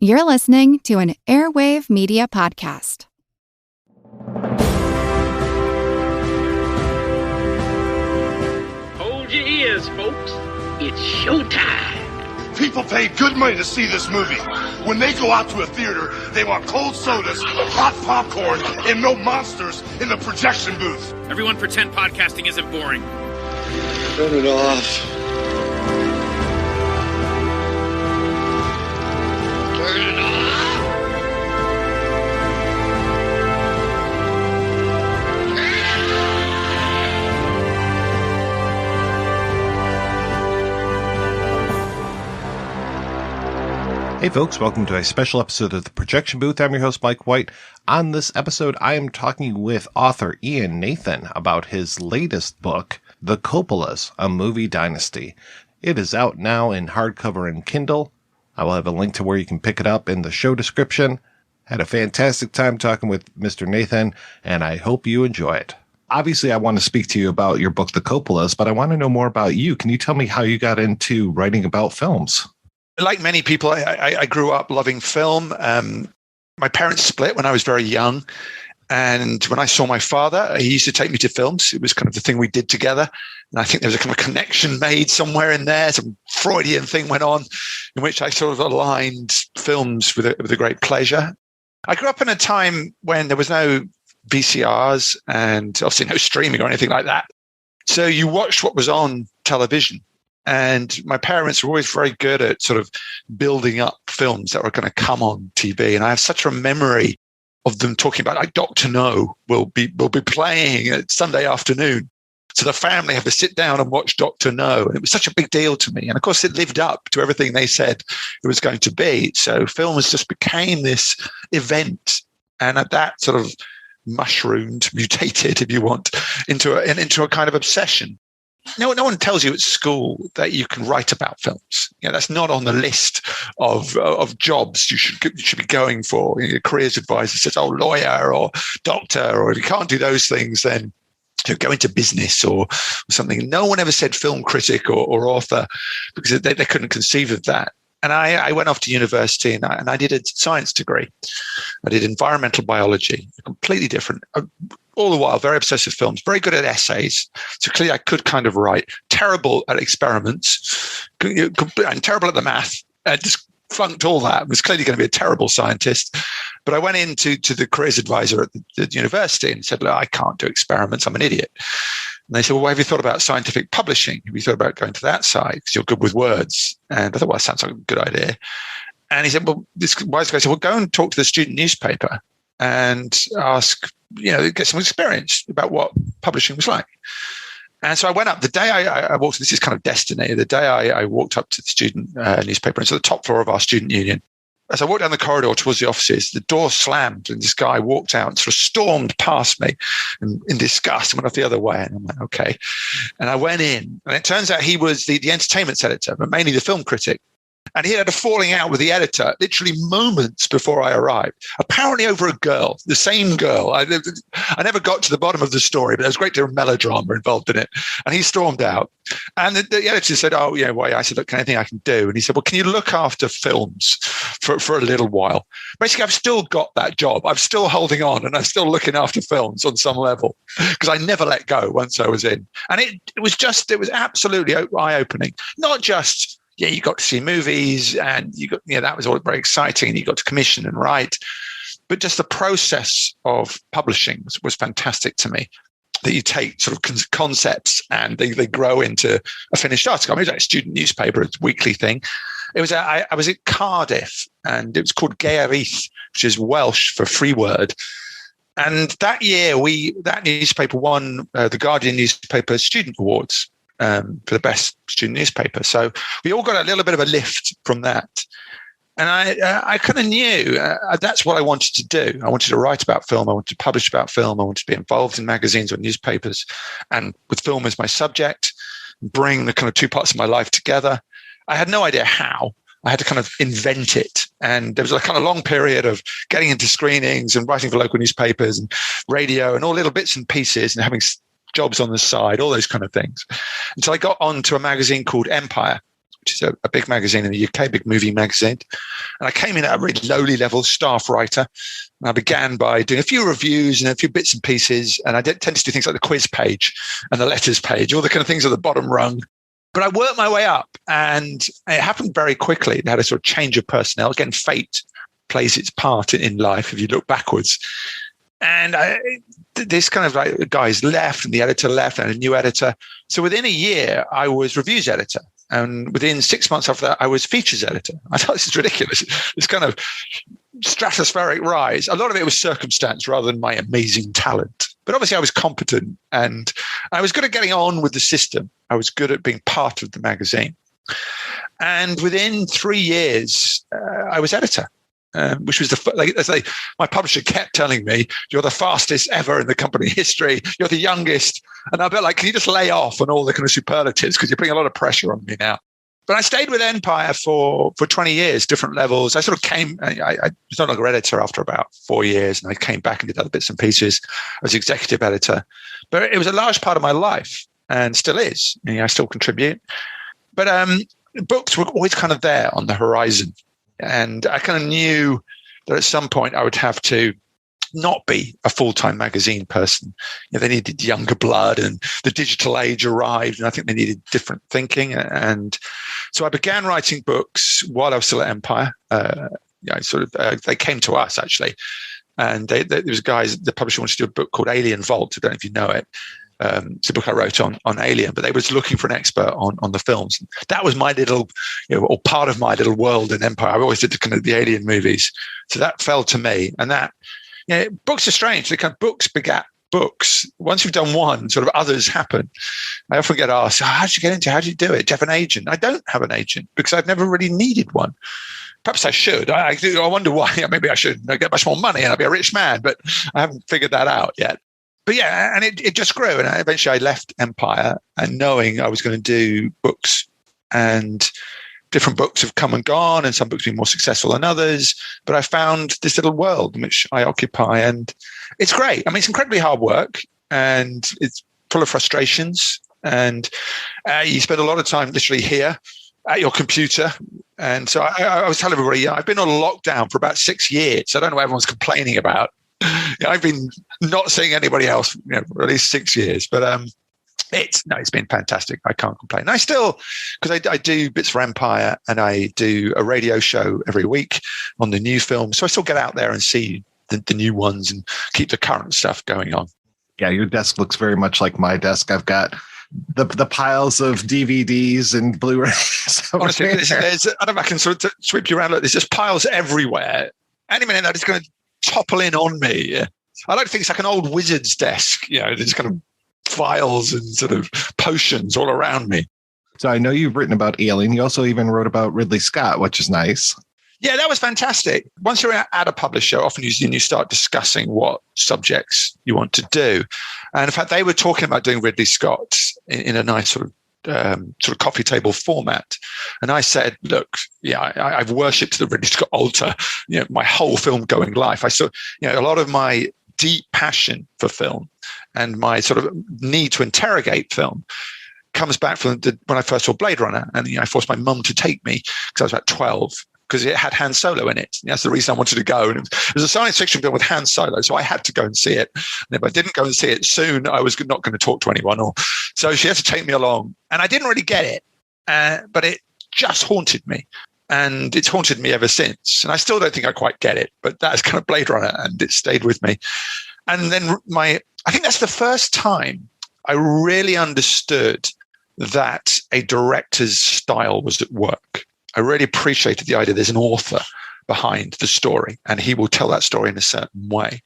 You're listening to an Airwave Media Podcast. Hold your ears, folks. It's showtime. People pay good money to see this movie. When they go out to a theater, they want cold sodas, hot popcorn, and no monsters in the projection booth. Everyone pretend podcasting isn't boring. Turn it off. Turn it off. Hey folks, welcome to a special episode of The Projection Booth. I'm your host, Mike White. On this episode, I am talking with author Ian Nathan about his latest book, The Coppolas, A Movie Dynasty. It is out now in hardcover and Kindle. I will have a link to where you can pick it up in the show description. Had a fantastic time talking with Mr. Nathan, and I hope you enjoy it. Obviously, I want to speak to you about your book, The Coppolas, but I want to know more about you. Can you tell me how you got into writing about films? Like many people, I grew up loving film. My parents split when I was very young. And when I saw my father, he used to take me to films. It was kind of the thing we did together. And I think there was a kind of connection made somewhere in there. Some Freudian thing went on in which I sort of aligned films with a great pleasure. I grew up in a time when there was no VCRs and obviously no streaming or anything like that. So you watched what was on television. And my parents were always very good at sort of building up films that were going to come on TV. And I have such a memory of them talking about, like, Dr. No will be playing at Sunday afternoon. So the family have to sit down and watch Dr. No. And it was such a big deal to me. And of course, it lived up to everything they said it was going to be. So films just became this event. And that sort of mushroomed, mutated, if you want, into a kind of obsession. No one tells you at school that you can write about films. You know, that's not on the list of jobs you should be going for. Your careers advisor says, "Oh, lawyer or doctor," or if you can't do those things, then go into business or something. No one ever said film critic or author because they couldn't conceive of that. And I went off to university and I did a science degree. I did environmental biology, completely different. All the while, very obsessed with films, very good at essays. So clearly I could kind of write. Terrible at experiments and terrible at the math. I just flunked all that. Was clearly going to be a terrible scientist. But I went into the careers advisor at the university and said, "Look, I can't do experiments. I'm an idiot." And they said, "Well, have you thought about scientific publishing? Have you thought about going to that side? Because you're good with words." And I thought, well, that sounds like a good idea. And he said, well, this wise guy said, "Well, go and talk to the student newspaper and ask, get some experience about what publishing was like." And so I went up the day I walked, this is kind of destiny, the day I walked up to the student newspaper, and it's the top floor of our student union. As I walked down the corridor towards the offices, the door slammed and this guy walked out and sort of stormed past me in disgust and went off the other way. And I'm like, okay. And I went in, and it turns out he was the entertainment editor, but mainly the film critic. And he had a falling out with the editor literally moments before I arrived, apparently over a girl, the same girl. I never got to the bottom of the story, but there was great deal of melodrama involved in it. And he stormed out. And the editor said, "Oh, yeah, why?" I said, "Look, anything I can do?" And he said, "Well, can you look after films for a little while?" Basically, I've still got that job. I'm still holding on and I'm still looking after films on some level because I never let go once I was in. And it was absolutely eye-opening. Not just, you got to see movies and that was all very exciting and you got to commission and write. But just the process of publishing was fantastic to me. That you take sort of concepts and they grow into a finished article. I mean, it was like a student newspaper, it's a weekly thing. It was I was at Cardiff and it was called Gaerith, which is Welsh for free word. And that year that newspaper won the Guardian newspaper student awards. For the best student newspaper. So we all got a little bit of a lift from that. And I kind of knew that's what I wanted to do. I wanted to write about film. I wanted to publish about film. I wanted to be involved in magazines or newspapers. And with film as my subject, bring the kind of two parts of my life together. I had no idea how. I had to kind of invent it. And there was a kind of long period of getting into screenings and writing for local newspapers and radio and all little bits and pieces and having jobs on the side, all those kind of things. Until I got onto a magazine called Empire, which is a big magazine in the UK, big movie magazine. And I came in at a really lowly level, staff writer. And I began by doing a few reviews and a few bits and pieces. And I tend to do things like the quiz page and the letters page, all the kind of things at the bottom rung. But I worked my way up, and it happened very quickly. It had a sort of change of personnel. Again, fate plays its part in life if you look backwards. And this kind of like guys left, and the editor left, and a new editor. So within a year, I was reviews editor. And within 6 months after that, I was features editor. I thought this is ridiculous. This kind of stratospheric rise. A lot of it was circumstance rather than my amazing talent. But obviously I was competent, and I was good at getting on with the system. I was good at being part of the magazine. And within 3 years, I was editor. Which was my publisher kept telling me, you're the fastest ever in the company history. You're the youngest. And I'll be like, can you just lay off on all the kind of superlatives? Because you're putting a lot of pressure on me now. But I stayed with Empire for 20 years, different levels. I sort of I was no longer editor after about 4 years, and I came back and did other bits and pieces as executive editor. But it was a large part of my life, and still is. I still contribute. But books were always kind of there on the horizon. And I kind of knew that at some point I would have to not be a full-time magazine person. They needed younger blood, and the digital age arrived, and I think they needed different thinking. And so I began writing books while I was still at Empire. They came to us, actually. And there was guys, the publisher wanted to do a book called Alien Vault. I don't know if you know it. It's a book I wrote on Alien, but they was looking for an expert on the films. That was my little, or part of my little world in Empire. I always did the Alien movies, so that fell to me. And that, books are strange. Books begat books. Once you've done one, sort of others happen. I often get asked, "How did you get into? How did you do it? Do you have an agent?" I don't have an agent because I've never really needed one. Perhaps I should. I wonder why. Maybe I should get much more money and I'd be a rich man, but I haven't figured that out yet. But yeah, and it just grew. And eventually I left Empire, and knowing I was going to do books, and different books have come and gone, and some books have been more successful than others. But I found this little world in which I occupy, and it's great. I mean, it's incredibly hard work, and it's full of frustrations. And you spend a lot of time literally here at your computer. And so I was telling everybody, I've been on lockdown for about 6 years. I don't know what everyone's complaining about. I've been not seeing anybody else for at least 6 years, but it's been fantastic. I can't complain. And I still, because I do bits for Empire, and I do a radio show every week on the new film, so I still get out there and see the new ones and keep the current stuff going on. Yeah, your desk looks very much like my desk. I've got the piles of DVDs and Blu-rays. Honestly, there's, I don't know if I can sort of sweep you around. There's just piles everywhere. Any minute now, it's going to topple in on me. I like to think it's like an old wizard's desk. There's kind of files and sort of potions all around me. So I know you've written about Alien. You also even wrote about Ridley Scott, which is nice. Yeah, that was fantastic. Once you're at a publisher, often you start discussing what subjects you want to do. And in fact, they were talking about doing Ridley Scott in a nice sort of coffee table format. And I said, look, I've worshipped the Ridley Scott altar, my whole film going life. I saw, a lot of my deep passion for film and my sort of need to interrogate film comes back from when I first saw Blade Runner. And I forced my mum to take me because I was about 12, because it had Han Solo in it. That's the reason I wanted to go. And it was a science fiction film with Han Solo, so I had to go and see it. And if I didn't go and see it soon, I was not going to talk to anyone. So she had to take me along. And I didn't really get it, but it just haunted me. And it's haunted me ever since. And I still don't think I quite get it, but that's kind of Blade Runner, and it stayed with me. And then I think that's the first time I really understood that a director's style was at work. I really appreciated the idea there's an author behind the story, and he will tell that story in a certain way.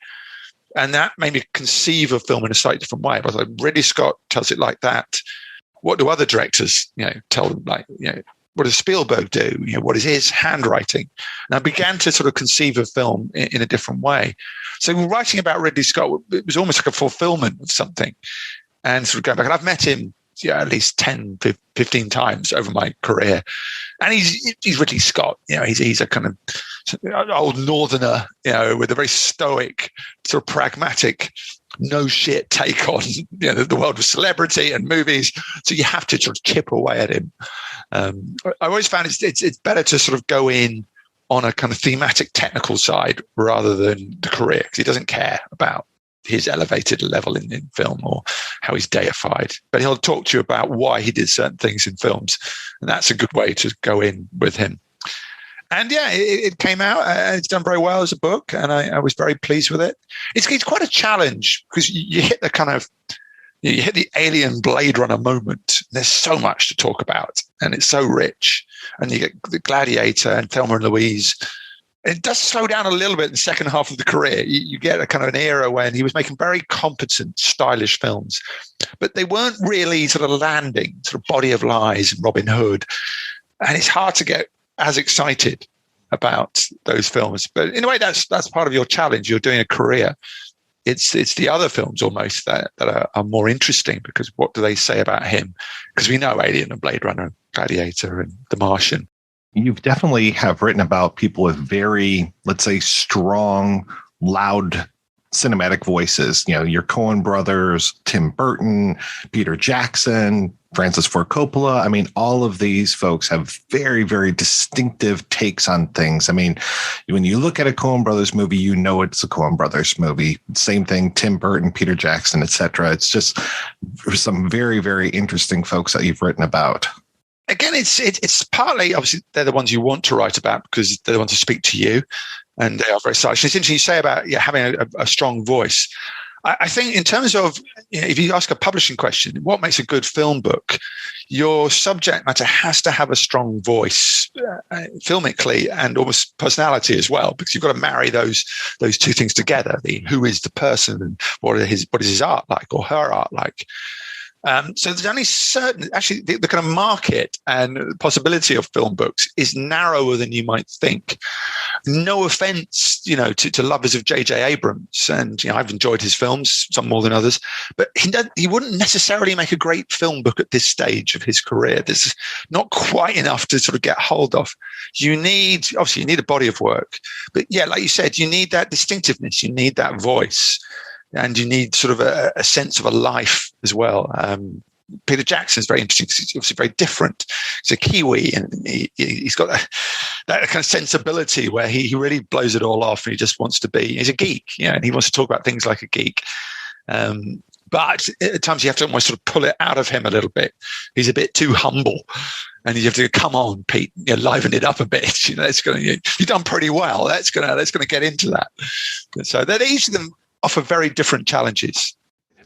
And that made me conceive of film in a slightly different way. I was like, Ridley Scott tells it like that. What do other directors, tell them? What does Spielberg do? What is his handwriting? And I began to sort of conceive of film in a different way. So writing about Ridley Scott, it was almost like a fulfillment of something. And sort of going back, and I've met him at least 10, 15 times over my career. And he's Ridley Scott. He's a kind of old northerner, with a very stoic, sort of pragmatic, no shit take on the world of celebrity and movies. So you have to sort of chip away at him. I always found it's better to sort of go in on a kind of thematic technical side rather than the career, because he doesn't care about his elevated level in film or how he's deified. But he'll talk to you about why he did certain things in films. And that's a good way to go in with him. And yeah, it came out. It's done very well as a book, and I was very pleased with it. It's quite a challenge because you hit the kind of, you hit the Alien Blade Runner moment. There's so much to talk about, and it's so rich. And you get the Gladiator and Thelma and Louise. It does slow down a little bit in the second half of the career. You get a kind of an era when he was making very competent, stylish films, but they weren't really sort of landing, sort of Body of Lies and Robin Hood. And it's hard to get as excited about those films. But in a way, that's part of your challenge. You're doing a career. It's the other films almost that are more interesting, because what do they say about him? Because we know Alien and Blade Runner, Gladiator and The Martian. You've definitely have written about people with very, let's say, strong, loud cinematic voices. You know, your Coen brothers, Tim Burton, Peter Jackson, Francis Ford Coppola. I mean, all of these folks have very, very distinctive takes on things. I mean, when you look at a Coen brothers movie, you know it's a Coen brothers movie. Same thing, Tim Burton, Peter Jackson, etc. It's just some very, very interesting folks that you've written about. Again, it's partly, obviously, they're the ones you want to write about because they're the ones who speak to you, and they are very stylish. It's interesting you say about having a strong voice. I think in terms of, if you ask a publishing question, what makes a good film book, your subject matter has to have a strong voice, filmically, and almost personality as well, because you've got to marry those two things together. Who is the person, and what is his art like, or her art like? So there's only certain, actually, the kind of market and possibility of film books is narrower than you might think. No offense, to lovers of J.J. Abrams, and I've enjoyed his films, some more than others, but he wouldn't necessarily make a great film book at this stage of his career. There's not quite enough to sort of get hold of. You need a body of work, but yeah, like you said, you need that distinctiveness, you need that voice. And you need sort of a sense of a life as well. Peter Jackson is very interesting because he's obviously very different. He's a Kiwi, and he's got that kind of sensibility where he really blows it all off, and he just wants to be. He's a geek, and he wants to talk about things like a geek. But at times you have to almost sort of pull it out of him a little bit. He's a bit too humble. And you have to go, come on, Pete, liven it up a bit. You've done pretty well. That's gonna get into that. So that each of them offer very different challenges.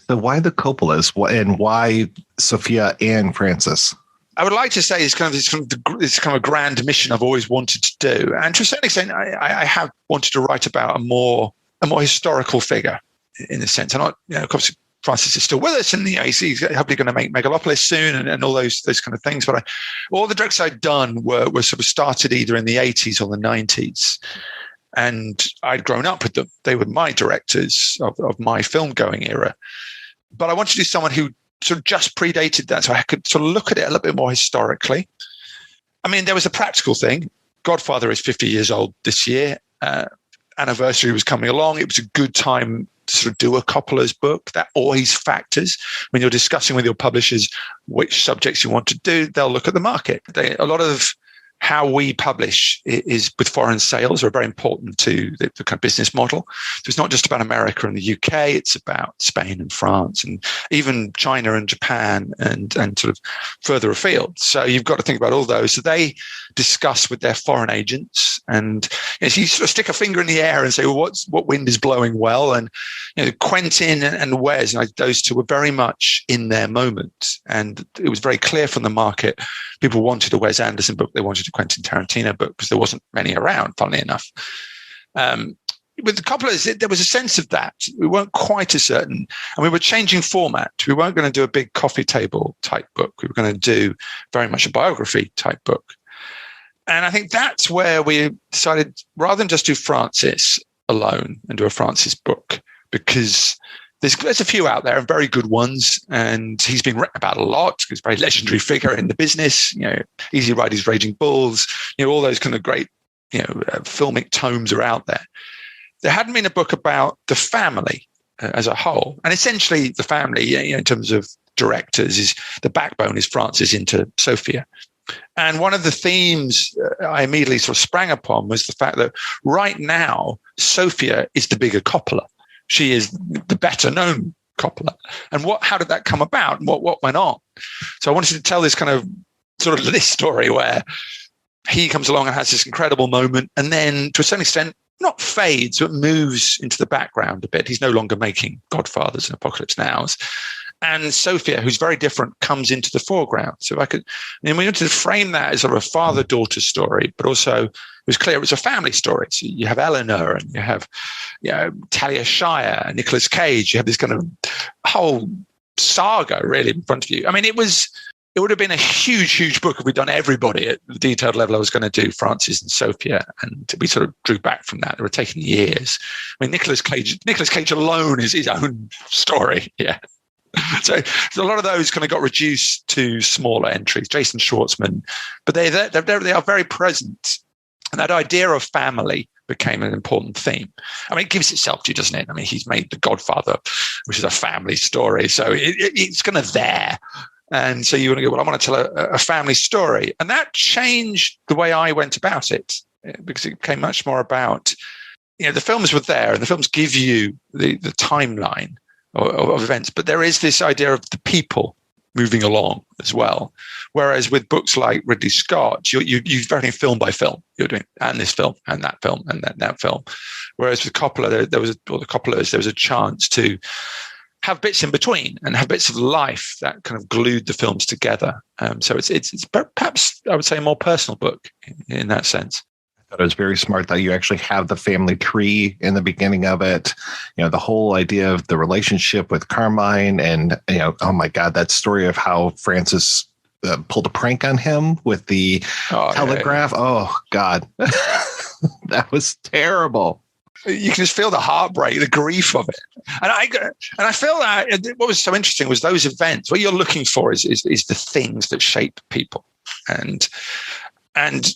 So why the Coppolas, and why Sophia and Francis? I would like to say it's kind of a grand mission I've always wanted to do. And to a certain extent, I have wanted to write about a more historical figure in a sense. I'm not, of course, Francis is still with us, and he's hopefully going to make Megalopolis soon and all those kind of things. But all the directs I'd done were sort of started either in the 80s or the 90s. And I'd grown up with them. They were my directors of my film-going era. But I wanted to do someone who sort of just predated that, so I could sort of look at it a little bit more historically. I mean, there was a practical thing. Godfather is 50 years old this year. Anniversary was coming along. It was a good time to sort of do a Coppola's book. That always factors when you're discussing with your publishers which subjects you want to do. They'll look at the market. A lot of how we publish is with foreign sales are very important to the kind of business model. So it's not just about America and the UK, it's about Spain and France and even China and Japan and sort of further afield. So you've got to think about all those. So they discuss with their foreign agents, and so you sort of stick a finger in the air and say, well, what wind is blowing well? And Quentin and Wes, those two were very much in their moment. And it was very clear from the market, people wanted a Wes Anderson book, they wanted a Quentin Tarantino book, because there wasn't many around, funnily enough. With the Coppolas, there was a sense of that. We weren't quite as certain, and we were changing format. We weren't going to do a big coffee table type book. We were going to do very much a biography type book. And I think that's where we decided, rather than just do Francis alone and do a Francis book, because there's a few out there and very good ones, and he's been written about a lot. He's a very legendary figure in the business. Easy Riders, Raging Bulls. All those kind of great, filmic tomes are out there. There hadn't been a book about the family as a whole, and essentially the family, in terms of directors, is the backbone is Francis into Sophia. And one of the themes I immediately sort of sprang upon was the fact that right now, Sofia is the bigger Coppola. She is the better known Coppola. And how did that come about? And what went on? So I wanted to tell this kind of sort of this story where he comes along and has this incredible moment, and then to a certain extent, not fades, but moves into the background a bit. He's no longer making Godfathers and Apocalypse Nows. And Sofia, who's very different, comes into the foreground. So we wanted to frame that as sort of a father-daughter story, but also it was clear it was a family story. So you have Eleanor and you have, Talia Shire and Nicolas Cage. You have this kind of whole saga really in front of you. I mean, it would have been a huge, huge book if we'd done everybody at the detailed level I was going to do, Francis and Sofia, and we sort of drew back from that. It would have taken years. I mean, Nicolas Cage alone is his own story. Yeah. So a lot of those kind of got reduced to smaller entries. Jason Schwartzman, but they are very present, and that idea of family became an important theme. I mean, it gives itself to you, doesn't it? I mean, he's made The Godfather, which is a family story, so it's kind of there. And so you want to go, well, I want to tell a family story, and that changed the way I went about it, because it became much more about, the films were there, and the films give you the timeline of events, but there is this idea of the people moving along as well. Whereas with books like Ridley Scott, you're very film by film. You're doing and this film and that film and that film. Whereas with Coppola, there was a chance to have bits in between and have bits of life that kind of glued the films together. So it's perhaps I would say a more personal book in that sense. It was very smart that you actually have the family tree in the beginning of it. The whole idea of the relationship with Carmine and, oh my God, that story of how Francis pulled a prank on him with the telegraph. Yeah. Oh God, that was terrible. You can just feel the heartbreak, the grief of it. And I feel that what was so interesting was those events. What you're looking for is the things that shape people. And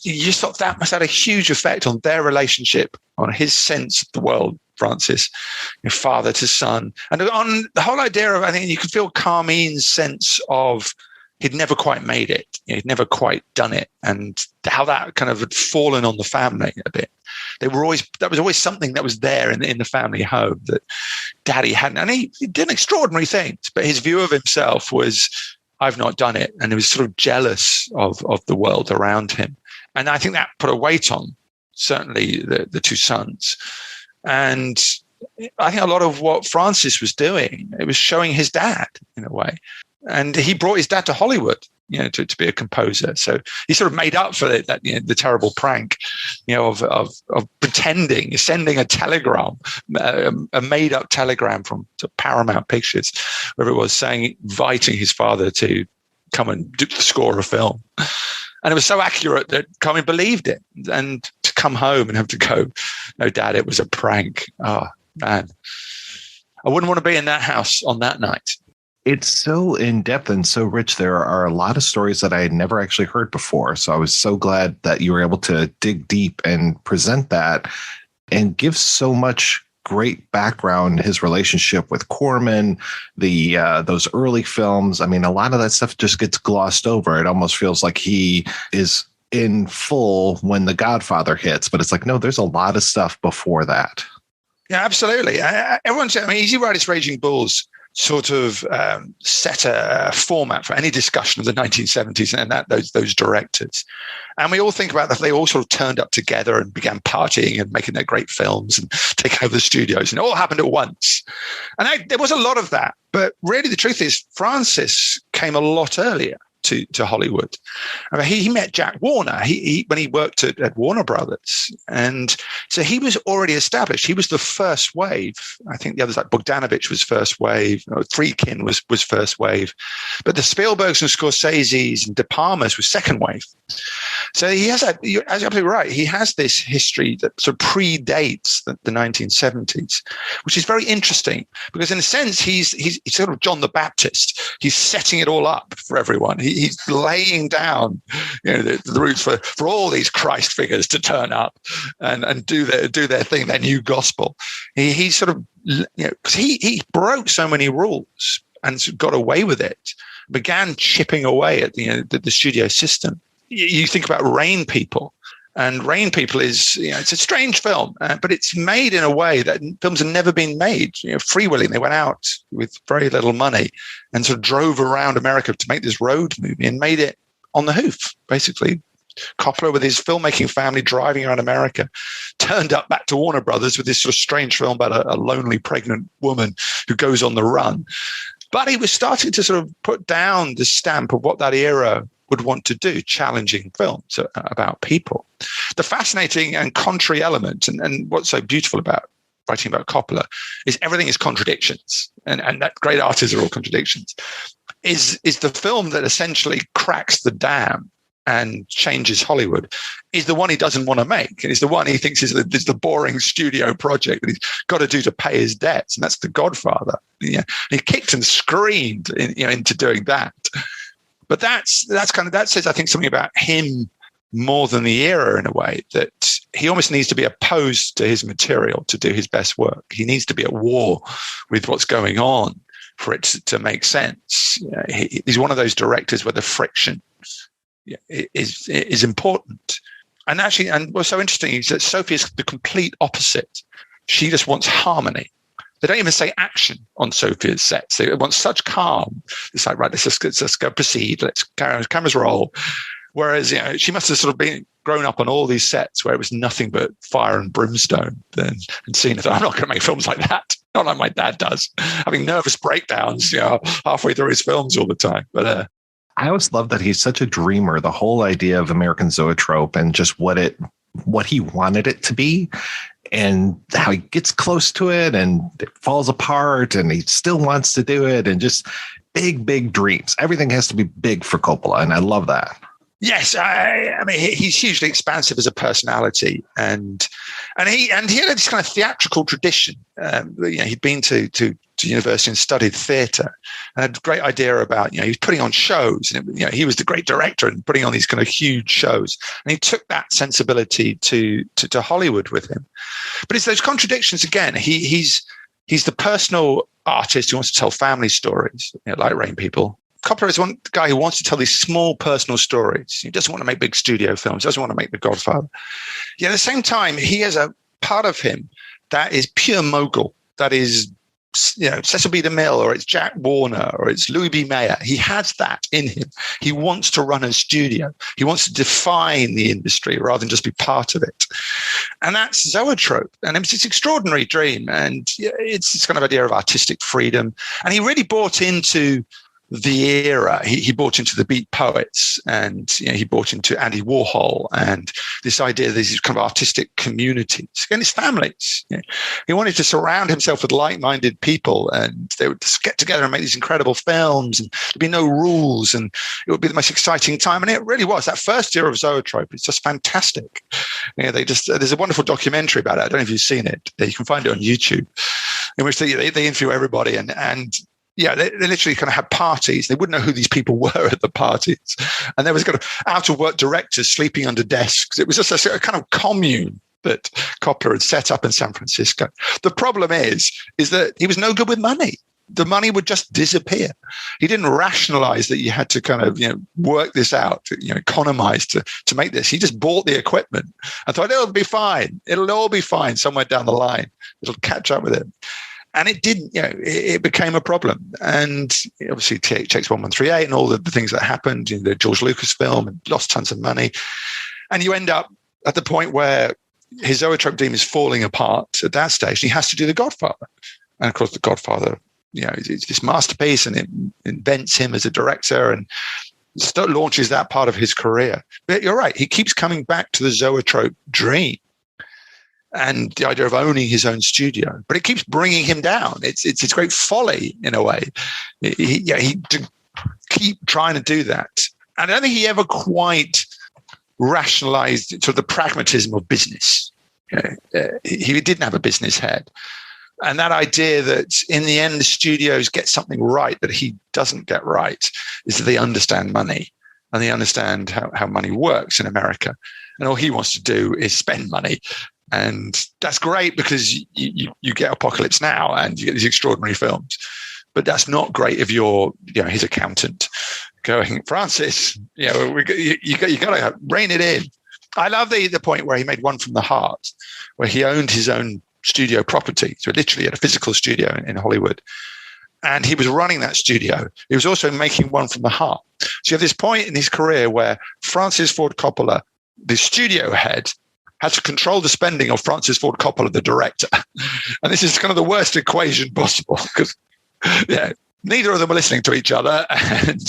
you just thought that must have had a huge effect on their relationship, on his sense of the world, Francis, father to son. And on the whole idea of, I think you can feel Carmine's sense of he'd never quite made it. He'd never quite done it. And how that kind of had fallen on the family a bit. That was always something that was there in the family home that Daddy hadn't. And he did extraordinary things, but his view of himself was, I've not done it. And he was sort of jealous of the world around him. And I think that put a weight on certainly the two sons. And I think a lot of what Francis was doing, it was showing his dad in a way. And he brought his dad to Hollywood, to be a composer. So he sort of made up for it, that the terrible prank, of pretending, sending a telegram, a made up telegram from Paramount Pictures, wherever it was, inviting his father to come and score a film. And it was so accurate that Carmine believed it. And to come home and have to go, no, Dad, it was a prank. Oh, man. I wouldn't want to be in that house on that night. It's so in-depth and so rich. There are a lot of stories that I had never actually heard before. So I was so glad that you were able to dig deep and present that and give so much great background, his relationship with Corman, those early films. I mean, a lot of that stuff just gets glossed over. It almost feels like he is in full when The Godfather hits, but it's like, no, there's a lot of stuff before that. Yeah, absolutely. Everyone said, Easy Riders Raging Bulls sort of set a format for any discussion of the 1970s and those directors. And we all think about that. They all sort of turned up together and began partying and making their great films and taking over the studios. And it all happened at once. And there was a lot of that. But really, the truth is, Francis came a lot earlier to Hollywood. I mean, he met Jack Warner when he worked at Warner Brothers. And so he was already established. He was the first wave. I think the others like Bogdanovich was first wave. Friedkin was first wave. But the Spielbergs and Scorseses and De Palmas was second wave. So he has that, you're absolutely right. He has this history that sort of predates the 1970s, which is very interesting because in a sense, he's sort of John the Baptist. He's setting it all up for everyone. He's laying down, the roots for all these Christ figures to turn up and do their thing, their new gospel. He sort of, because he broke so many rules and got away with it, began chipping away at the studio system. you think about Rain People. And Rain People is, it's a strange film, but it's made in a way that films have never been made. Freewheeling, they went out with very little money and sort of drove around America to make this road movie and made it on the hoof, basically. Coppola with his filmmaking family driving around America, turned up back to Warner Brothers with this sort of strange film about a lonely pregnant woman who goes on the run. But he was starting to sort of put down the stamp of what that era would want to do, challenging films about people. The fascinating and contrary element, and what's so beautiful about writing about Coppola, is everything is contradictions, and that great artists are all contradictions, is the film that essentially cracks the dam and changes Hollywood, is the one he doesn't want to make. And it's the one he thinks is the boring studio project that he's got to do to pay his debts, and that's The Godfather. He kicked and screamed into doing that. But that says, I think, something about him more than the era, in a way, that he almost needs to be opposed to his material to do his best work. He needs to be at war with what's going on for it to make sense. He's one of those directors where the friction is important. And actually, and what's so interesting is that Sophie is the complete opposite. She just wants harmony. They don't even say action on Sophia's sets. They want such calm. It's like, right, let's go proceed. Let's cameras roll. Whereas, she must have sort of been grown up on all these sets where it was nothing but fire and brimstone and seen it. I'm not going to make films like that. Not like my dad does, having nervous breakdowns, halfway through his films all the time. But I always love that he's such a dreamer. The whole idea of American Zoetrope and just what he wanted it to be, and how he gets close to it and it falls apart and he still wants to do it, and just big dreams. Everything has to be big for Coppola, and I love that. Yes, I mean, he's hugely expansive as a personality, and he had this kind of theatrical tradition. He'd been to university and studied theatre, and had a great idea about, he was putting on shows, and he was the great director and putting on these kind of huge shows, and he took that sensibility to Hollywood with him. But it's those contradictions again. He's the personal artist who wants to tell family stories, like Rain People. Coppola is one guy who wants to tell these small personal stories. He doesn't want to make big studio films, doesn't want to make The Godfather. Yet at the same time, he has a part of him that is pure mogul, that is, Cecil B. DeMille, or it's Jack Warner, or it's Louis B. Mayer. He has that in him. He wants to run a studio. He wants to define the industry rather than just be part of it. And that's Zoetrope. And it's this extraordinary dream. And it's this kind of idea of artistic freedom. And he really bought into the era. He bought into the Beat Poets, and he bought into Andy Warhol, and this idea of these kind of artistic communities and his families. He wanted to surround himself with like-minded people, and they would just get together and make these incredible films, and there'd be no rules, and it would be the most exciting time. And it really was. That first era of Zoetrope is just fantastic. There's a wonderful documentary about it. I don't know if you've seen it. You can find it on YouTube, in which they interview everybody, and they literally kind of had parties. They wouldn't know who these people were at the parties. And there was kind of out-of-work directors sleeping under desks. It was just a kind of commune that Coppola had set up in San Francisco. The problem is that he was no good with money. The money would just disappear. He didn't rationalize that you had to kind of, work this out, economize to make this. He just bought the equipment and thought, it'll be fine. It'll all be fine somewhere down the line. It'll catch up with it. And it didn't, it became a problem. And obviously THX 1138 and all the things that happened in the George Lucas film, and lost tons of money. And you end up at the point where his Zoetrope dream is falling apart at that stage. He has to do The Godfather. And of course, The Godfather, it's this masterpiece, and it invents him as a director and launches that part of his career. But you're right. He keeps coming back to the Zoetrope dream and the idea of owning his own studio, but it keeps bringing him down. It's great folly in a way. He keep trying to do that, and I don't think he ever quite rationalized sort of the pragmatism of business. He didn't have a business head, and that idea that in the end the studios get something right that he doesn't get right is that they understand money and they understand how money works in America, and all he wants to do is spend money. And that's great because you get Apocalypse Now and you get these extraordinary films. But that's not great if you're, his accountant going, Francis, you got to rein it in. I love the point where he made One from the Heart, where he owned his own studio property. So literally had a physical studio in Hollywood. And he was running that studio. He was also making One from the Heart. So you have this point in his career where Francis Ford Coppola, the studio head, had to control the spending of Francis Ford Coppola, the director. And this is kind of the worst equation possible because, neither of them were listening to each other. And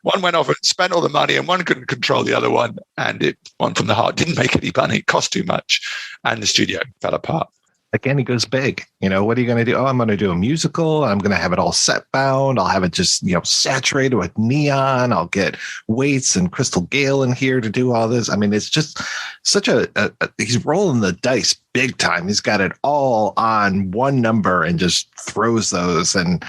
one went off and spent all the money and one couldn't control the other one. And One from the Heart didn't make any money. It cost too much. And the studio fell apart. Again, he goes big. What are you going to do? Oh, I'm going to do a musical. I'm going to have it all set bound. I'll have it just, saturated with neon. I'll get Waits and Crystal Gale in here to do all this. I mean, it's just such he's rolling the dice big time. He's got it all on one number and just throws those. And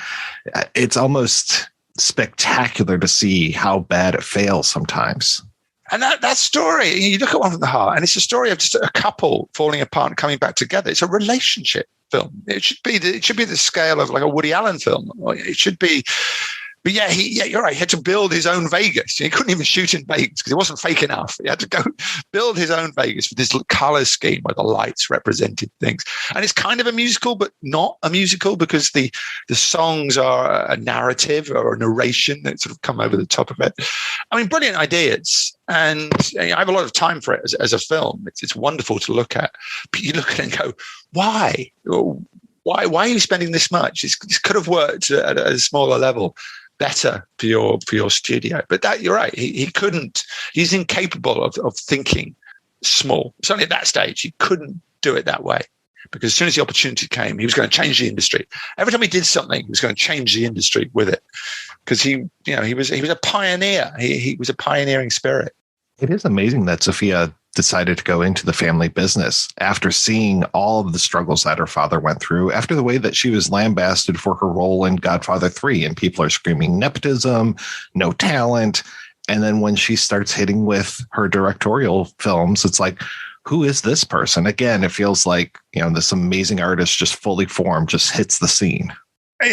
it's almost spectacular to see how bad it fails sometimes. And that story, you look at One from the Heart, and it's a story of just a couple falling apart and coming back together. It's a relationship film. It should be the scale of like a Woody Allen film. It should be. But you're right. He had to build his own Vegas. He couldn't even shoot in Vegas because it wasn't fake enough. He had to go build his own Vegas with this color scheme where the lights represented things. And it's kind of a musical, but not a musical because the songs are a narrative or a narration that sort of come over the top of it. I mean, brilliant ideas. And I have a lot of time for it as a film. It's wonderful to look at. But you look at it and go, why? Why are you spending this much? This could have worked at a smaller level. Better for your studio. But that, you're right, he couldn't, he's incapable of thinking small. Certainly at that stage, he couldn't do it that way because as soon as the opportunity came, he was going to change the industry. Every time he did something, he was going to change the industry with it because he was a pioneer. He was a pioneering spirit. It is amazing that Sophia decided to go into the family business after seeing all of the struggles that her father went through, after the way that she was lambasted for her role in Godfather 3, and people are screaming nepotism, no talent. And then when she starts hitting with her directorial films, it's like, who is this person? Again, it feels like, this amazing artist just fully formed, just hits the scene.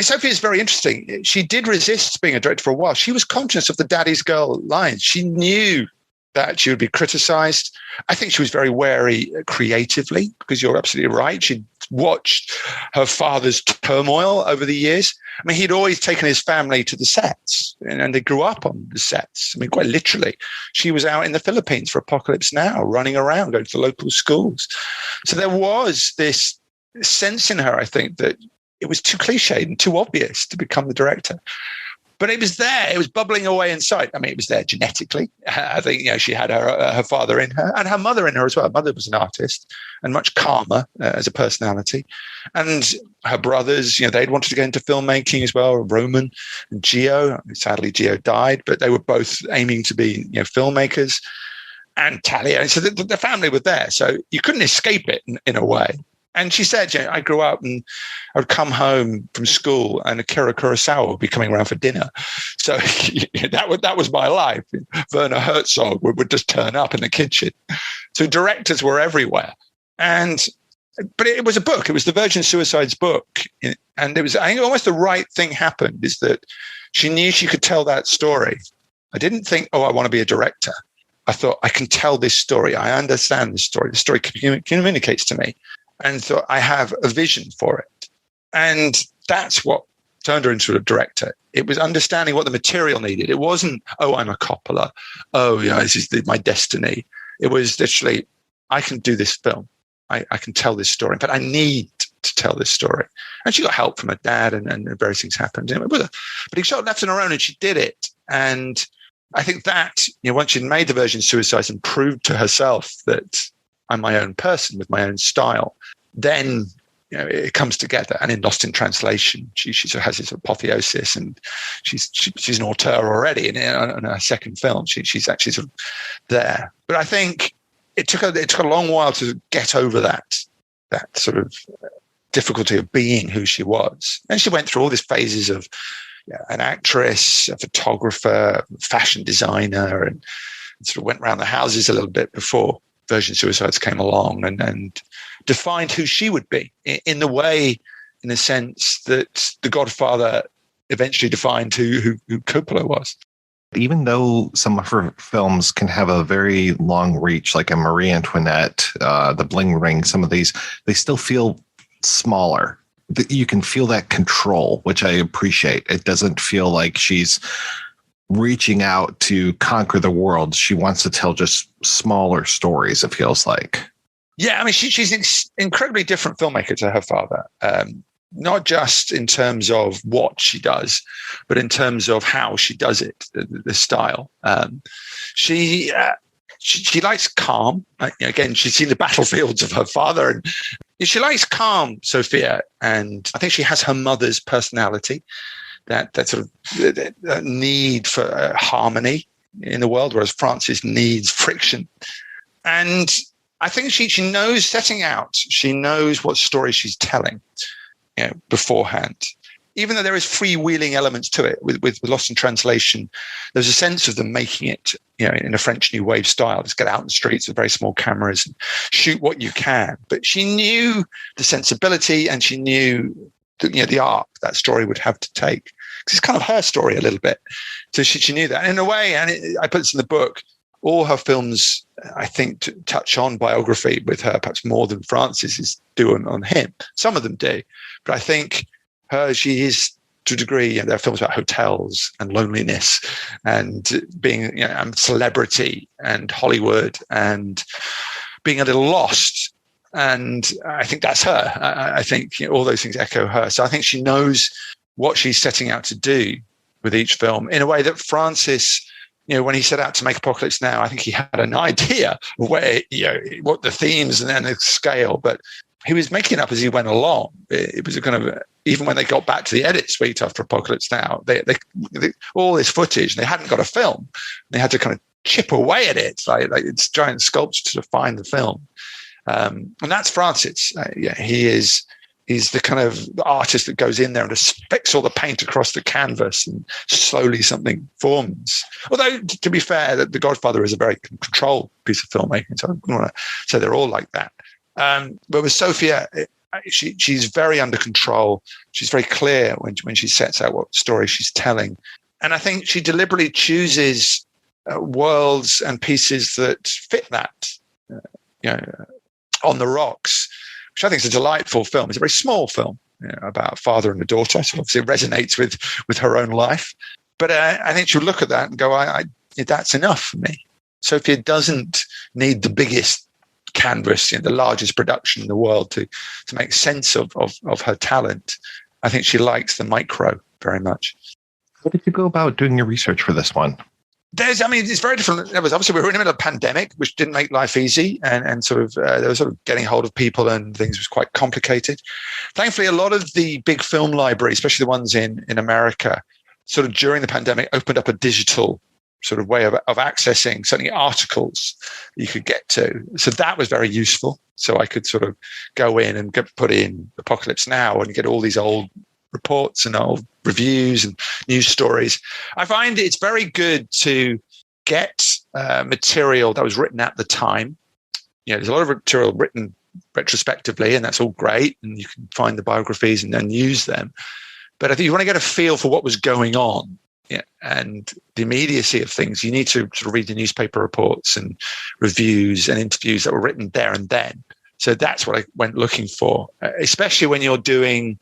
Sophie is very interesting. She did resist being a director for a while. She was conscious of the daddy's girl lines. She knew that she would be criticized. I think she was very wary creatively because you're absolutely right. She'd watched her father's turmoil over the years. I mean, he'd always taken his family to the sets and they grew up on the sets. I mean, quite literally. She was out in the Philippines for Apocalypse Now, running around, going to the local schools. So there was this sense in her, I think, that it was too cliched and too obvious to become the director. But it was there. It was bubbling away inside. I mean, it was there genetically. I think, she had her father in her and her mother in her as well. Her mother was an artist and much calmer as a personality. And her brothers, they'd wanted to get into filmmaking as well. Roman and Gio. Sadly, Gio died, but they were both aiming to be, filmmakers. And Talia. And so the family were there. So you couldn't escape it in a way. And she said, I grew up and I would come home from school and Akira Kurosawa would be coming around for dinner. So that was my life. Werner Herzog would just turn up in the kitchen. So directors were everywhere. But it was a book. It was the Virgin Suicides book. And it was, I think almost the right thing happened is that she knew she could tell that story. I didn't think, I want to be a director. I thought, I can tell this story. I understand this story. The story communicates to me. And so I have a vision for it. And that's what turned her into a director. It was understanding what the material needed. It wasn't, I'm a Coppola. This is my destiny. It was literally, I can do this film. I can tell this story. But I need to tell this story. And she got help from her dad and various things happened. But he sort of left on her own and she did it. And I think that, once she'd made the Virgin Suicides and proved to herself that I'm my own person with my own style, then it comes together. And in Lost in Translation, she sort of has this apotheosis, and she's an auteur already. And in her second film, she's actually sort of there. But I think it took a long while to get over that sort of difficulty of being who she was. And she went through all these phases of an actress, a photographer, fashion designer, and sort of went around the houses a little bit before Virgin Suicides came along and defined who she would be in the sense that The Godfather eventually defined who Coppola was. Even though some of her films can have a very long reach, like a Marie Antoinette, The Bling Ring, some of these, they still feel smaller. You can feel that control, which I appreciate. It doesn't feel like she's reaching out to conquer the world. She wants to tell just smaller stories, it feels like. Yeah, I mean, she's an incredibly different filmmaker to her father. Not just in terms of what she does, but in terms of how she does it, the style. She likes calm. Again, she's seen the battlefields of her father, and she likes calm, Sophia. And I think she has her mother's personality, that sort of need for harmony in the world, whereas Frances needs friction. And I think she knows setting out. She knows what story she's telling. Beforehand, even though there is freewheeling elements to it with Lost in Translation, there's a sense of them making it, in a French New Wave style. Just get out in the streets with very small cameras and shoot what you can. But she knew the sensibility, and she knew the arc that story would have to take. Because it's kind of her story a little bit. So she knew that. And in a way, and I put this in the book, all her films, I think, touch on biography with her, perhaps more than Francis do on him. Some of them do. But I think she is, to a degree, there are films about hotels and loneliness and being celebrity and Hollywood and being a little lost. And I think that's her. I think all those things echo her. So I think she knows what she's setting out to do with each film in a way that Francis, when he set out to make Apocalypse Now, I think he had an idea of where, what the themes and then the scale, but he was making it up as he went along. It was a kind of, even when they got back to the edit suite after Apocalypse Now, they all this footage, they hadn't got a film. They had to kind of chip away at it, like it's giant sculpture to find the film. And that's Francis. He's the kind of artist that goes in there and just flicks all the paint across the canvas and slowly something forms. Although, to be fair, The Godfather is a very controlled piece of filmmaking, so I don't want to say they're all like that. But with Sophia, she's very under control. She's very clear when she sets out what story she's telling. And I think she deliberately chooses worlds and pieces that fit that. On the Rocks, which I think is a delightful film. It's a very small film about a father and a daughter. So obviously it resonates with her own life. But I think she'll look at that and go, that's enough for me. Sophia doesn't need the biggest canvas, the largest production in the world to make sense of her talent. I think she likes the micro very much. How did you go about doing your research for this one? It's very different. Obviously, we were in the middle of a pandemic, which didn't make life easy, and sort of they were sort of getting hold of people, and things was quite complicated. Thankfully, a lot of the big film libraries, especially the ones in America, sort of during the pandemic, opened up a digital sort of way of accessing certainly articles you could get to. So that was very useful. So I could sort of go in and put in Apocalypse Now and get all these old reports and old reviews and news stories. I find it's very good to get material that was written at the time. There's a lot of material written retrospectively, and that's all great, and you can find the biographies and then use them. But I think you want to get a feel for what was going on and the immediacy of things. You need to sort of read the newspaper reports and reviews and interviews that were written there and then. So that's what I went looking for, especially when you're doing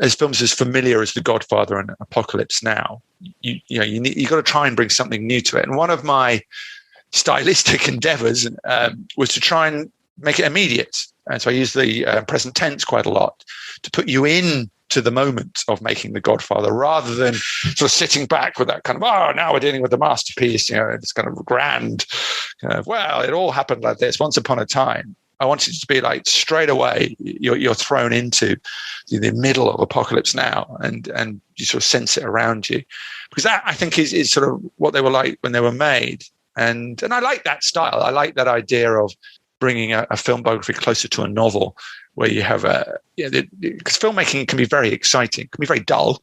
as films as familiar as The Godfather and Apocalypse Now. You got to try and bring something new to it. And one of my stylistic endeavors was to try and make it immediate. And so I use the present tense quite a lot to put you in to the moment of making The Godfather, rather than sort of sitting back with that kind of, now we're dealing with the masterpiece, it's kind of grand, it all happened like this once upon a time. I wanted it to be like straight away you're thrown into the middle of Apocalypse Now, and you sort of sense it around you, because that, I think, is sort of what they were like when they were made. And I like that style. I like that idea of bringing a film biography closer to a novel, where you have because filmmaking can be very exciting, it can be very dull,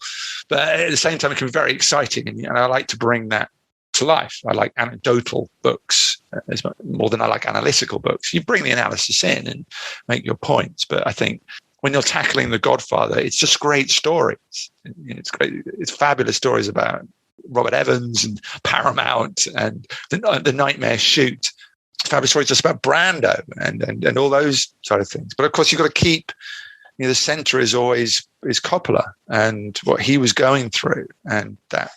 but at the same time it can be very exciting, and I like to bring that to life. I like anecdotal books more than I like analytical books. You bring the analysis in and make your points, but I think when you're tackling The Godfather, it's just great stories. It's great. It's fabulous stories about Robert Evans and Paramount and the Nightmare Shoot. Fabulous stories just about Brando and all those sort of things. But of course, you've got to keep, the center is always Coppola and what he was going through, and that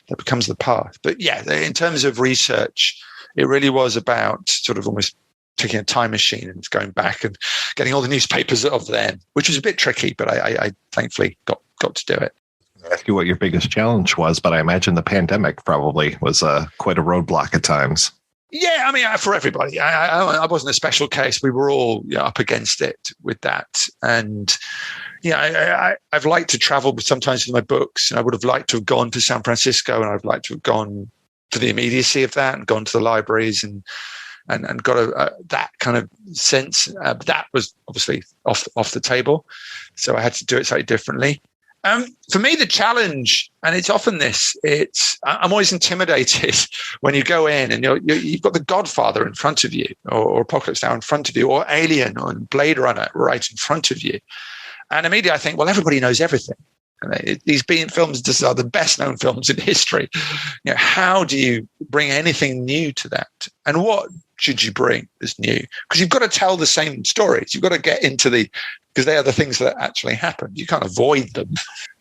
becomes the path. But yeah, in terms of research, it really was about sort of almost taking a time machine and going back and getting all the newspapers of then, which was a bit tricky, but I thankfully got to do it. I'll ask you what your biggest challenge was, but I imagine the pandemic probably was quite a roadblock at times. Yeah, I mean, for everybody, I wasn't a special case. We were all up against it with that. And, I've liked to travel sometimes with my books, and I would have liked to have gone to San Francisco, and I'd like to have gone for the immediacy of that and gone to the libraries and got that kind of sense. That was obviously off the table. So I had to do it slightly differently. For me, the challenge, and it's often this, I'm always intimidated when you go in and you've got The Godfather in front of you, or Apocalypse Now in front of you, or Alien or Blade Runner right in front of you. And immediately I think, well, everybody knows everything. These films just are the best known films in history. How do you bring anything new to that? And what should you bring as new? Because you've got to tell the same stories. You've got to get into because they are the things that actually happen. You can't avoid them.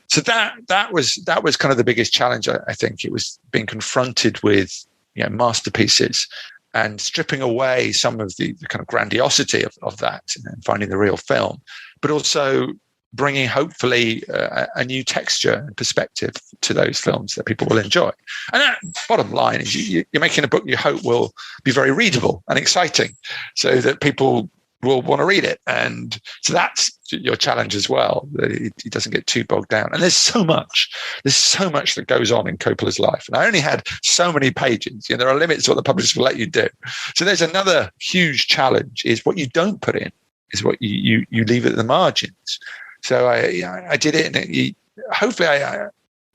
So that was kind of the biggest challenge. I think it was being confronted with masterpieces and stripping away some of the kind of grandiosity of that and finding the real film, but also bringing hopefully a new texture and perspective to those films that people will enjoy. And that bottom line is you're making a book you hope will be very readable and exciting so that people will want to read it. And so that's your challenge as well. It doesn't get too bogged down. And there's so much that goes on in Coppola's life. And I only had so many pages. There are limits to what the publishers will let you do. So there's another huge challenge is what you don't put in is what you leave at the margins. So I did it, and hopefully I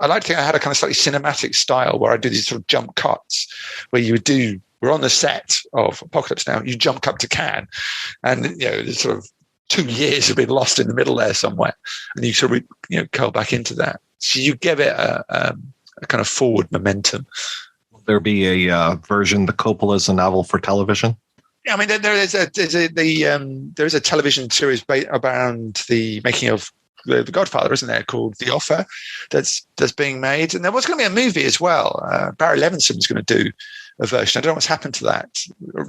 like to think I had a kind of slightly cinematic style where I do these sort of jump cuts where we're on the set of Apocalypse Now, you jump up to Cannes, and there's sort of 2 years have been lost in the middle there somewhere, and you sort of curl back into that. So you give it a kind of forward momentum. Will there be a version, The Coppolas, a novel for television? Yeah, I mean, there is a television series around the making of the Godfather, isn't there, called The Offer, that's being made, and there was going to be a movie as well. Barry Levinson was going to do a version. I don't know what's happened to that,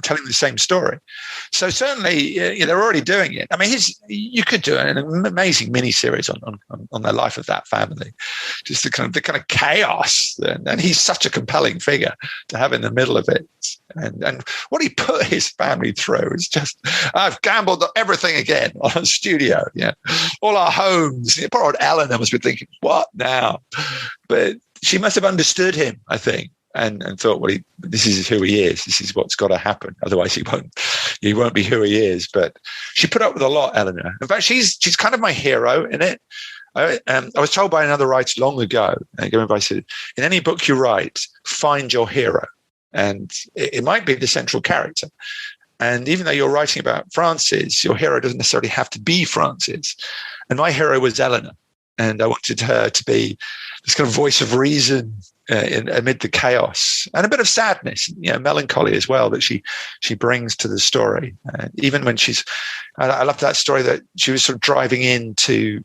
telling the same story. So certainly, they're already doing it. I mean, you could do an amazing mini-series on the life of that family, just the kind of chaos. And he's such a compelling figure to have in the middle of it. And what he put his family through is just, I've gambled everything again on a studio. All our homes. Poor old Eleanor must be thinking, what now? But she must have understood him, I think. And thought, well, this is who he is. This is what's got to happen. Otherwise, he won't be who he is. But she put up with a lot, Eleanor. In fact, she's kind of my hero in it. I was told by another writer long ago, I said, in any book you write, find your hero. And it might be the central character. And even though you're writing about Francis, your hero doesn't necessarily have to be Francis. And my hero was Eleanor. And I wanted her to be this kind of voice of reason amid the chaos, and a bit of sadness, melancholy as well, that she brings to the story. Even when I love that story that she was sort of driving in to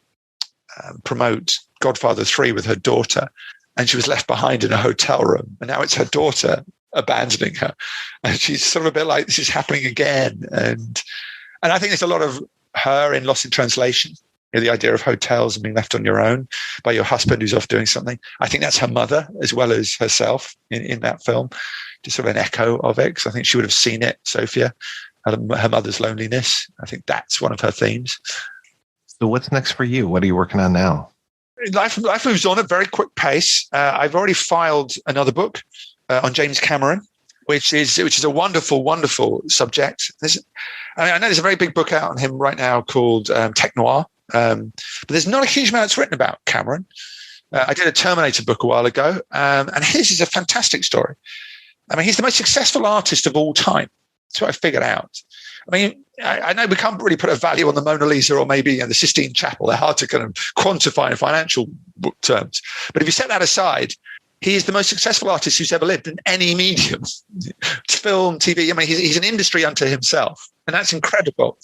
promote Godfather 3 with her daughter, and she was left behind in a hotel room, and now it's her daughter abandoning her, and she's sort of a bit like, this is happening again. And I think there's a lot of her in Lost in Translation. The idea of hotels and being left on your own by your husband who's off doing something. I think that's her mother as well as herself in that film. Just sort of an echo of it, because I think she would have seen it, Sophia, her mother's loneliness. I think that's one of her themes. So what's next for you? What are you working on now? Life moves on at a very quick pace. I've already filed another book on James Cameron, which is a wonderful, wonderful subject. I know there's a very big book out on him right now called Tech Noir. But there's not a huge amount that's written about Cameron. I did a Terminator book a while ago, and his is a fantastic story. I mean, he's the most successful artist of all time. That's what I figured out. I mean, I know we can't really put a value on the Mona Lisa or maybe the Sistine Chapel. They're hard to kind of quantify in financial terms. But if you set that aside, he is the most successful artist who's ever lived in any medium, film, TV. I mean, he's an industry unto himself, and that's incredible.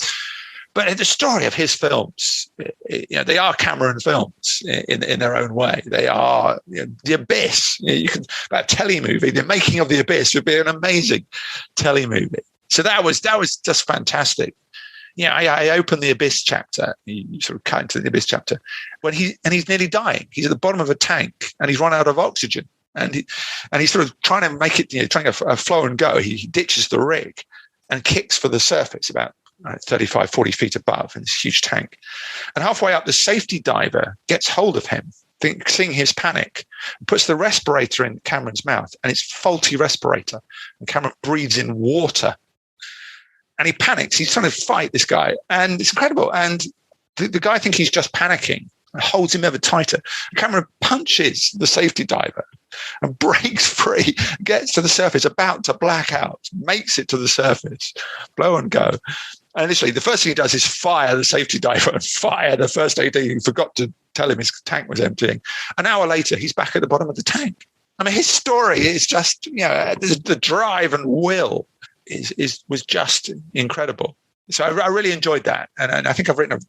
But the story of his films, they are Cameron films in their own way. They are The Abyss. You can about a telemovie. The making of The Abyss would be an amazing telemovie. So that was just fantastic. I opened the Abyss chapter. You sort of cut into the Abyss chapter when he's nearly dying. He's at the bottom of a tank and he's run out of oxygen, and he's sort of trying to make it, trying to flow and go. He ditches the rig and kicks for the surface about 35, 40 feet above in this huge tank. And halfway up, the safety diver gets hold of him, seeing his panic, and puts the respirator in Cameron's mouth, and it's faulty respirator. And Cameron breathes in water. And he panics. He's trying to fight this guy. And it's incredible. And the guy thinks he's just panicking and holds him ever tighter. Cameron punches the safety diver and breaks free, gets to the surface, about to black out, makes it to the surface, blow and go. And initially, the first thing he does is fire the safety diver and fire the first AD who forgot to tell him his tank was emptying. An hour later, he's back at the bottom of the tank. I mean, his story is just, the drive and will was just incredible. So I really enjoyed that. And I think I've written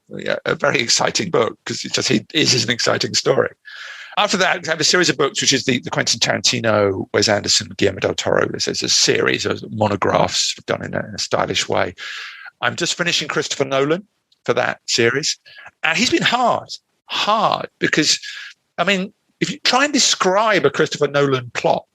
a very exciting book because it is an exciting story. After that, I have a series of books, which is the Quentin Tarantino, Wes Anderson, Guillermo del Toro. There's a series of monographs done in a stylish way. I'm just finishing Christopher Nolan for that series. And he's been hard because, I mean, if you try and describe a Christopher Nolan plot,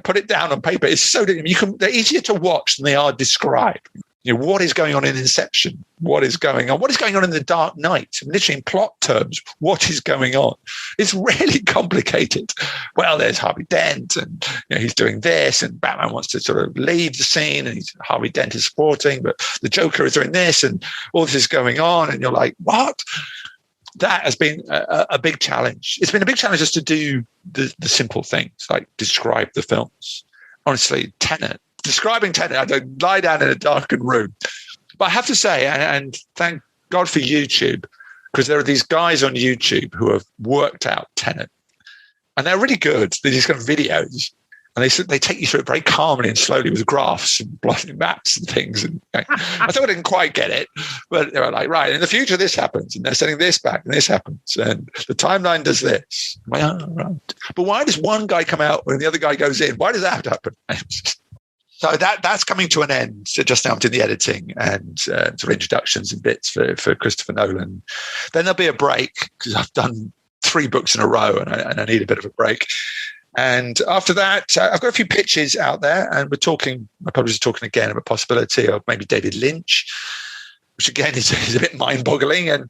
put it down on paper, it's so they're easier to watch than they are described. What is going on in Inception? What is going on? What is going on in The Dark Knight? Literally in plot terms, what is going on? It's really complicated. Well, there's Harvey Dent and he's doing this, and Batman wants to sort of leave the scene, and Harvey Dent is supporting, but the Joker is doing this, and all this is going on, and you're like, what? That has been a big challenge. It's been a big challenge just to do the simple things, like describe the films. Honestly, describing Tenet, I don't lie down in a darkened room. But I have to say, and thank God for YouTube, because there are these guys on YouTube who have worked out Tenet. And they're really good. They're just kind of videos. And they take you through it very calmly and slowly with graphs and blotting maps and things. And I thought I didn't quite get it, but they were like, right, in the future this happens, and they're sending this back, and this happens, and the timeline does this. I'm like, oh, right. But why does one guy come out when the other guy goes in? Why does that happen? So that's coming to an end. So just now I'm doing the editing and sort of introductions and bits for Christopher Nolan. Then there'll be a break because I've done 3 books in a row and I need a bit of a break. And after that, I've got a few pitches out there, and my publisher's talking again of a possibility of maybe David Lynch, which again is a bit mind-boggling, and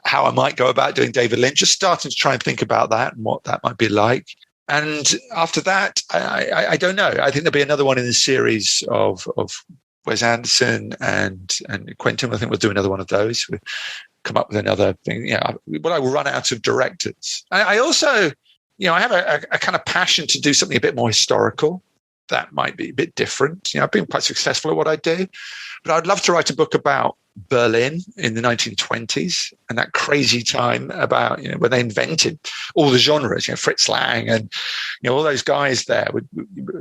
how I might go about doing David Lynch, just starting to try and think about that and what that might be like. And after that, I don't know. I think there'll be another one in the series of Wes Anderson and Quentin. I think we'll do another one of those. We'll come up with another thing. But I will run out of directors. I also... I have a kind of passion to do something a bit more historical. That might be a bit different. I've been quite successful at what I do, but I'd love to write a book about Berlin in the 1920s and that crazy time about, when they invented all the genres, Fritz Lang and, all those guys there were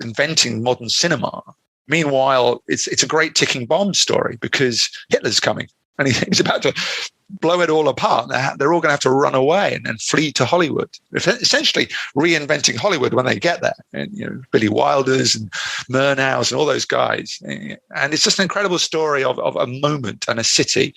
inventing modern cinema. Meanwhile, it's a great ticking bomb story because Hitler's coming and he's about to blow it all apart. They're all going to have to run away and flee to Hollywood, essentially reinventing Hollywood when they get there. And, Billy Wilder's and Murnau's and all those guys. And it's just an incredible story of a moment and a city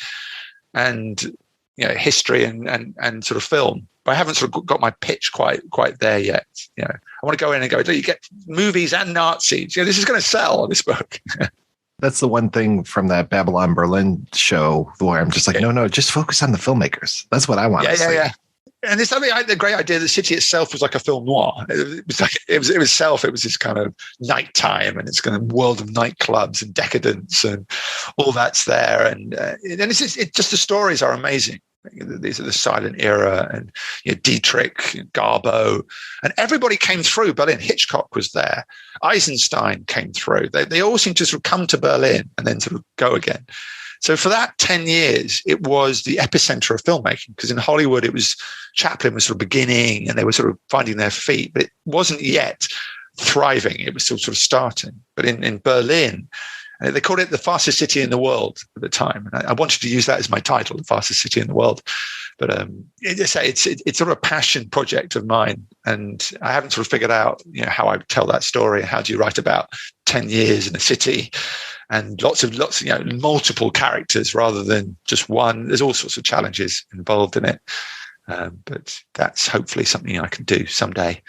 and, history and sort of film. But I haven't sort of got my pitch quite there yet. I want to go in and go, you get movies and Nazis. This is going to sell, this book. That's the one thing from that Babylon Berlin show where I'm just like, no, just focus on the filmmakers. That's what I want to see. Yeah. And there's something, the great idea, the city itself was like a film noir. It was this kind of nighttime, and it's kind of world of nightclubs and decadence and all that's there. And it's just the stories are amazing. These are the silent era, and Dietrich, Garbo, and everybody came through Berlin. Hitchcock was there. Eisenstein came through. They all seemed to sort of come to Berlin and then sort of go again. So for that 10 years, it was the epicenter of filmmaking, because in Hollywood, it was Chaplin was sort of beginning and they were sort of finding their feet, but it wasn't yet thriving. It was still sort of starting. But in Berlin, they called it the fastest city in the world at the time. And I wanted to use that as my title, the fastest city in the world. But it's sort of a passion project of mine. And I haven't sort of figured out, how I tell that story. How do you write about 10 years in a city and lots of, multiple characters rather than just one? There's all sorts of challenges involved in it. But that's hopefully something I can do someday.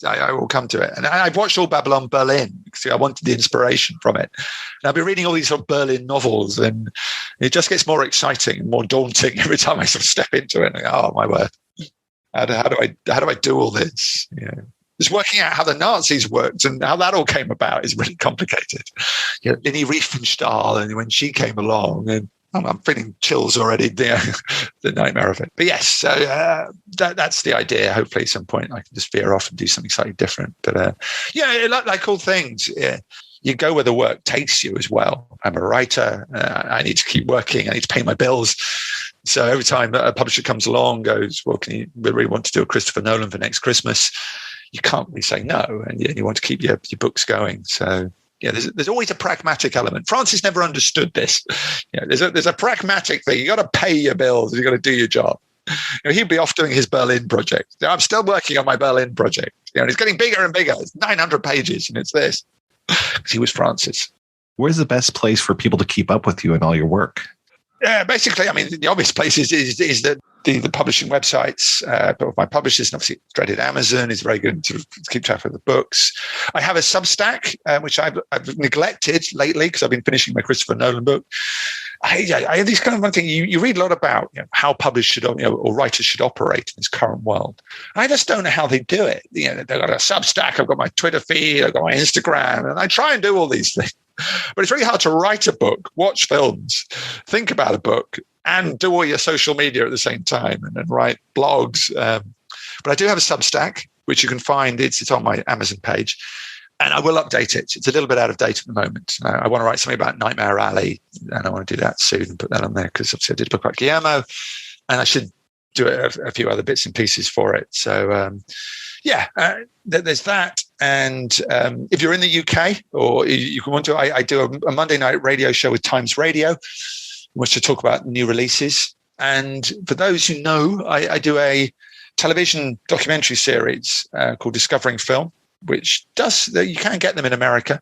I will come to it. And I've watched all Babylon Berlin because I wanted the inspiration from it. And I've been reading all these sort of Berlin novels, and it just gets more exciting and more daunting every time I sort of step into it. And I go, oh my word, how do I do all this? Just working out how the Nazis worked and how that all came about is really complicated. Leni Riefenstahl, and when she came along, and I'm feeling chills already, the nightmare of it. But yes, so that's the idea. Hopefully at some point I can just veer off and do something slightly different. But like all things, you go where the work takes you as well. I'm a writer. I need to keep working. I need to pay my bills. So every time a publisher comes along, goes, well, we really want to do a Christopher Nolan for next Christmas? You can't really say no, and you want to keep your books going. So there's always a pragmatic element. Francis never understood this. There's a pragmatic thing. You got to pay your bills. You got to do your job. He'd be off doing his Berlin project. I'm still working on my Berlin project. It's getting bigger and bigger. It's 900 pages, and it's this. Because he was Francis. Where's the best place for people to keep up with you and all your work? Yeah, basically, I mean, the obvious place is the publishing websites of my publishers, and obviously dreaded Amazon is very good to keep track of the books. I have a Substack, which I've neglected lately because I've been finishing my Christopher Nolan book. I have these kind of one thing. You read a lot about how publishers should, or writers should operate in this current world. I just don't know how they do it. They've got a Substack. I've got my Twitter feed. I've got my Instagram, and I try and do all these things. But it's really hard to write a book, watch films, think about a book, and do all your social media at the same time, and then write blogs. But I do have a Substack, which you can find. It's on my Amazon page. And I will update it. It's a little bit out of date at the moment. I want to write something about Nightmare Alley, and I want to do that soon and put that on there because obviously I did a book about Guillermo, and I should do a few other bits and pieces for it. So, there's that. And if you're in the UK or you can want to, I do a Monday night radio show with Times Radio, in which to talk about new releases. And for those who know, I do a television documentary series called Discovering Film, which you can get them in America.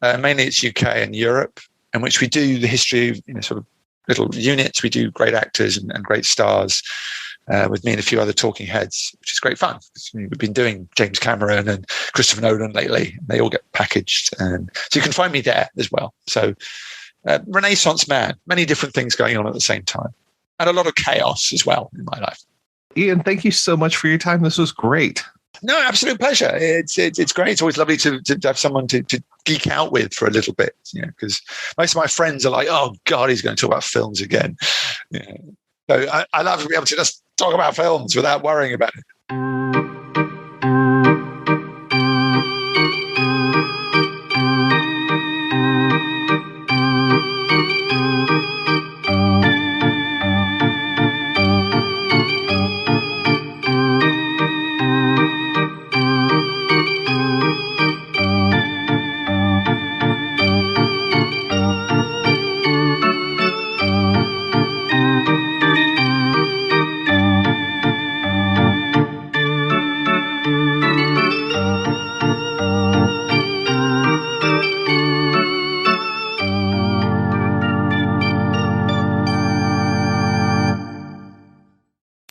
Mainly it's UK and Europe, in which we do the history of, sort of little units. We do great actors and great stars with me and a few other talking heads, which is great fun. We've been doing James Cameron and Christopher Nolan lately. And they all get packaged. And so you can find me there as well. So Renaissance man, many different things going on at the same time. And a lot of chaos as well in my life. Ian, thank you so much for your time. This was great. No, absolute pleasure. It's great. It's always lovely to have someone to geek out with for a little bit, because most of my friends are like, oh, God, he's going to talk about films again. So I love to be able to just talk about films without worrying about it.